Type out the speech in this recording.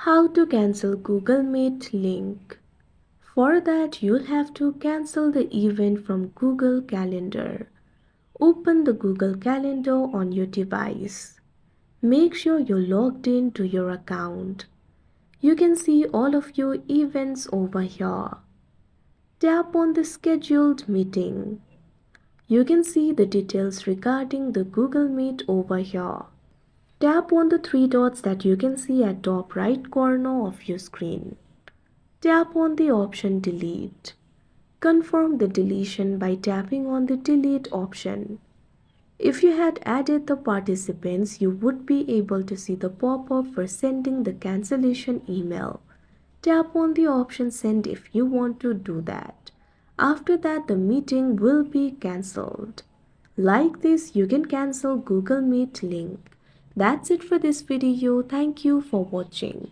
How to cancel Google Meet link. For that, you'll have to cancel the event from Google Calendar. Open the Google Calendar on your device. Make sure you're logged in to your account. You can see all of your events over here. Tap on the scheduled meeting. You can see the details regarding the Google Meet over here. Tap on the three dots that you can see at top right corner of your screen. Tap on the option delete. Confirm the deletion by tapping on the delete option. If you had added the participants, you would be able to see the pop-up for sending the cancellation email. Tap on the option send if you want to do that. After that, the meeting will be cancelled. Like this, you can cancel Google Meet link. That's it for this video. Thank you for watching.